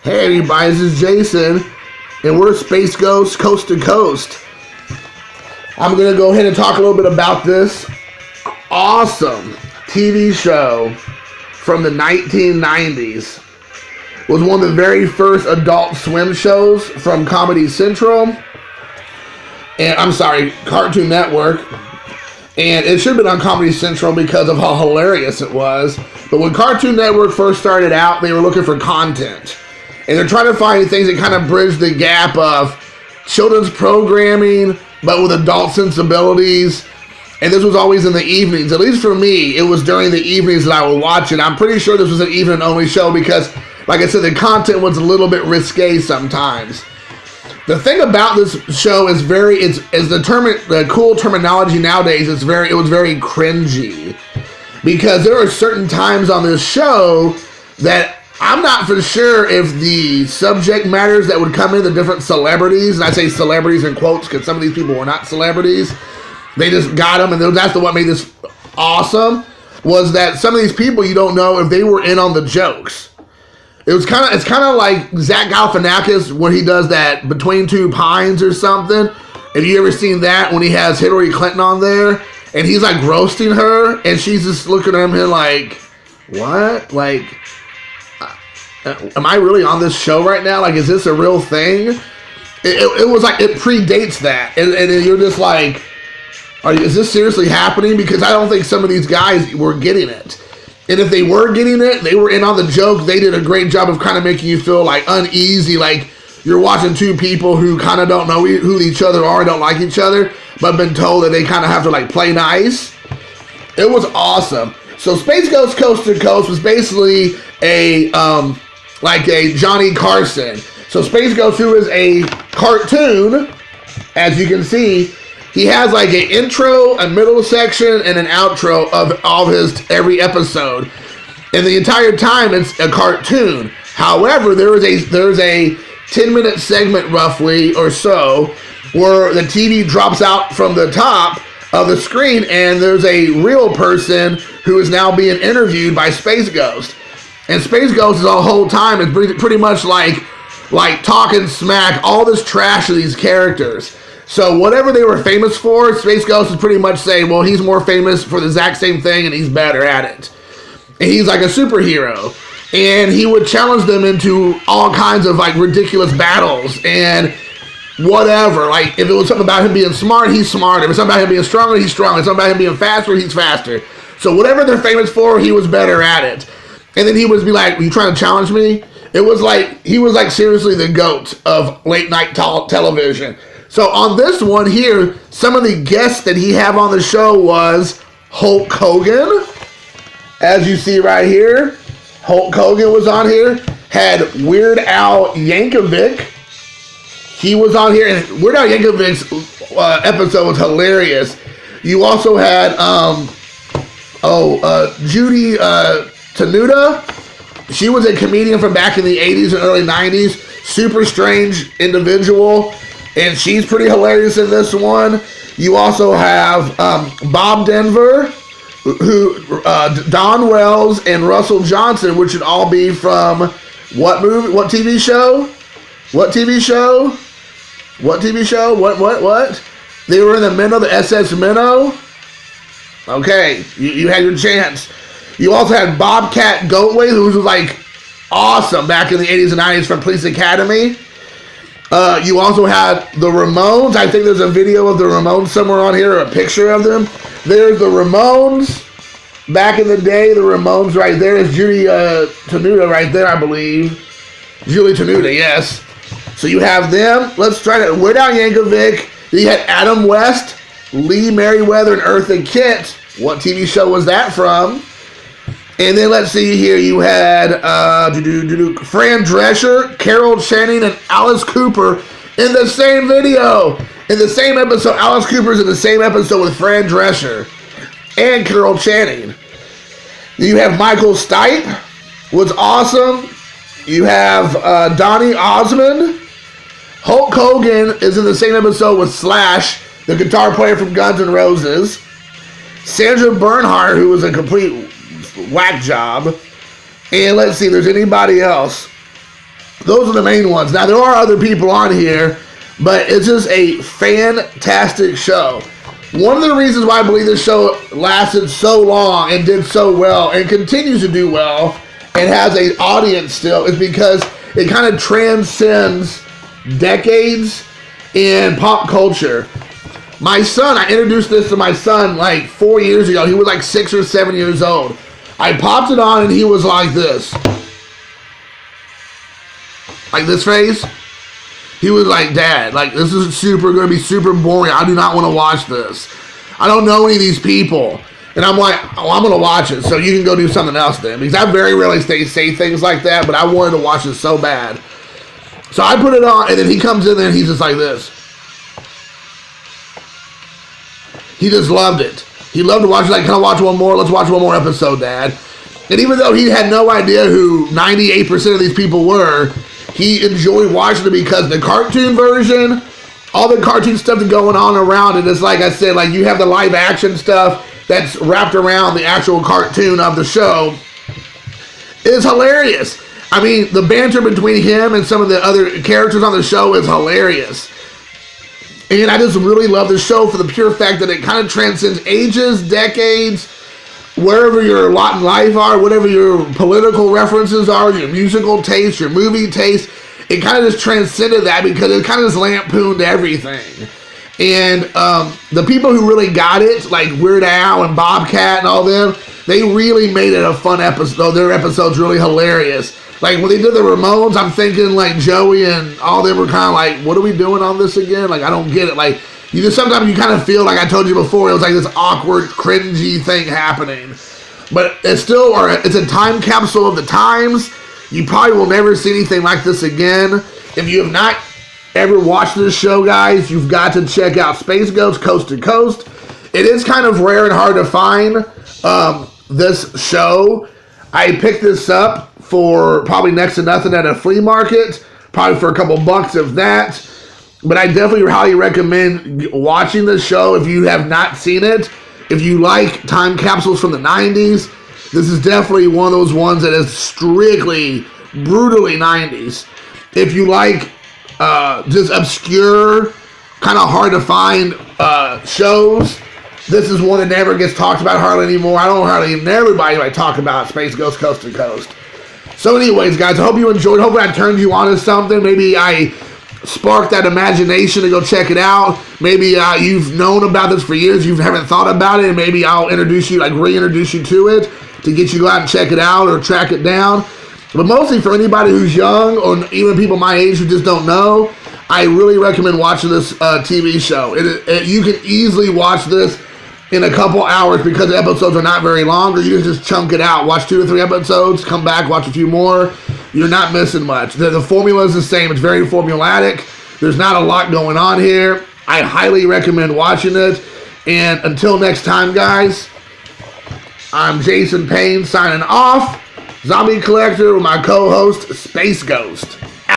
Hey everybody, this is Jason, and we're Space Ghost Coast to Coast. I'm going to go ahead and talk a little bit about this awesome TV show from the 1990s. It was one of the very first Adult Swim shows from Comedy Central. Cartoon Network. And it should have been on Comedy Central because of how hilarious it was. But when Cartoon Network first started out, they were looking for content. And they're trying to find things that kind of bridge the gap of children's programming, but with adult sensibilities. And this was always in the evenings. At least for me, it was during the evenings that I would watch it. I'm pretty sure this was an evening-only show because, like I said, the content was a little bit risque sometimes. The thing about this show is the cool terminology nowadays. It was very cringy because there are certain times on this show that I'm not for sure if the subject matters that would come in, the different celebrities, and I say celebrities in quotes because some of these people were not celebrities. They just got them, and that's what made this awesome, was that some of these people, you don't know if they were in on the jokes. It's kind of like Zach Galifianakis when he does that Between Two Pines or something. Have you ever seen that when he has Hillary Clinton on there and he's like roasting her and she's just looking at him and like, what? like, am I really on this show right now? Like, is this a real thing? It was like, it predates that. And you're just like, is this seriously happening? Because I don't think some of these guys were getting it. And if they were getting it, they were in on the joke. They did a great job of kind of making you feel like uneasy, like you're watching two people who kind of don't know who each other are, don't like each other, but been told that they kind of have to like play nice. It was awesome. So Space Ghost Coast to Coast was basically a Johnny Carson. So Space Ghost, who is a cartoon, as you can see, he has like an intro, a middle section, and an outro of all of his every episode. And the entire time it's a cartoon. However, there's a 10-minute segment roughly or so where the TV drops out from the top of the screen and there's a real person who is now being interviewed by Space Ghost. And Space Ghost is the whole time is pretty much like talking smack, all this trash to these characters. So whatever they were famous for, Space Ghost is pretty much saying, well, he's more famous for the exact same thing and he's better at it. And he's like a superhero. And he would challenge them into all kinds of like ridiculous battles and whatever. Like if it was something about him being smart, he's smarter. If it's something about him being stronger, he's stronger. If it's something about him being faster, he's faster. So whatever they're famous for, he was better at it. And then he would be like, are you trying to challenge me? It was like, he was like seriously the GOAT of late night television. So on this one here, some of the guests that he had on the show was Hulk Hogan. As you see right here, Hulk Hogan was on here. Had Weird Al Yankovic. He was on here, and Weird Al Yankovic's episode was hilarious. You also had Judy Tenuta. She was a comedian from back in the 80s and early 90s. Super strange individual. And she's pretty hilarious in this one. You also have Bob Denver, Don Wells, and Russell Johnson, which would all be from what movie? What TV show? What TV show? What TV show? What? They were in the Minnow, the SS Minnow. Okay, you had your chance. You also had Bobcat Goldthwait, who was like awesome back in the 80s and 90s from Police Academy. You also had the Ramones. I think there's a video of the Ramones somewhere on here, or a picture of them. There's the Ramones. Back in the day, the Ramones right there is Judy Tenuta right there, I believe. Julie Tenuta, yes. So you have them. Let's try to. Weird Al Yankovic. You had Adam West, Lee Merriweather, and Eartha Kitt. What TV show was that from? And then let's see here, you had Fran Drescher, Carol Channing, and Alice Cooper in the same video. In the same episode, Alice Cooper's in the same episode with Fran Drescher and Carol Channing. You have Michael Stipe, was awesome. You have Donny Osmond. Hulk Hogan is in the same episode with Slash, the guitar player from Guns N' Roses. Sandra Bernhard, who was a complete whack job. And let's see if there's anybody else. those are the main ones. Now, there are other people on here, but it's just a fantastic show. One of the reasons why I believe this show lasted so long and did so well and continues to do well and has an audience still is because it kind of transcends decades in pop culture. My son, I introduced this to my son like 4 years ago. He was like 6 or 7 years old. I popped it on and he was like this. Like this face. He was like, Dad, like this is going to be super boring. I do not want to watch this. I don't know any of these people. And I'm like, oh, I'm going to watch it. So you can go do something else then. Because I very rarely say things like that, but I wanted to watch it so bad. So I put it on and then he comes in there and he's just like this. He just loved it. He loved to watch it. Like, can I watch one more? Let's watch one more episode, Dad. And even though he had no idea who 98% of these people were, he enjoyed watching it because the cartoon version, all the cartoon stuff that's going on around it is, like I said, like you have the live action stuff that's wrapped around the actual cartoon of the show is hilarious. I mean, the banter between him and some of the other characters on the show is hilarious. And I just really love the show for the pure fact that it kind of transcends ages, decades, wherever your lot in life are, whatever your political references are, your musical taste, your movie taste. It kind of just transcended that because it kind of just lampooned everything. And the people who really got it, like Weird Al and Bobcat and all them, they really made it a fun episode. Their episode's really hilarious. Like when they did the Ramones, I'm thinking like Joey and all them were kind of like, what are we doing on this again? Like, I don't get it. Like, you just sometimes you kind of feel like I told you before, it was like this awkward, cringy thing happening. But it's still, or it's a time capsule of the times. You probably will never see anything like this again. If you have not ever watched this show, guys, you've got to check out Space Ghost Coast to Coast. It is kind of rare and hard to find this show. I picked this up for probably next to nothing at a flea market, probably for a couple bucks of that. But I definitely highly recommend watching this show if you have not seen it. If you like time capsules from the 90s, this is definitely one of those ones that is strictly, brutally 90s. If you like just obscure, kind of hard to find shows, this is one that never gets talked about hardly anymore. I don't hardly everybody talk about Space Ghost Coast to Coast. So anyways, guys, I hope you enjoyed. Hopefully I turned you on to something. Maybe I sparked that imagination to go check it out. Maybe you've known about this for years. You haven't thought about it. And maybe I'll introduce you, like reintroduce you to it to get you to go out and check it out or track it down. But mostly for anybody who's young or even people my age who just don't know, I really recommend watching this TV show. You can easily watch this in a couple hours because the episodes are not very long, or you can just chunk it out. Watch 2 or 3 episodes, come back, watch a few more. You're not missing much. The formula is the same. It's very formulatic. There's not a lot going on here. I highly recommend watching it. And until next time, guys, I'm Jason Payne signing off. Zombie Collector with my co-host, Space Ghost.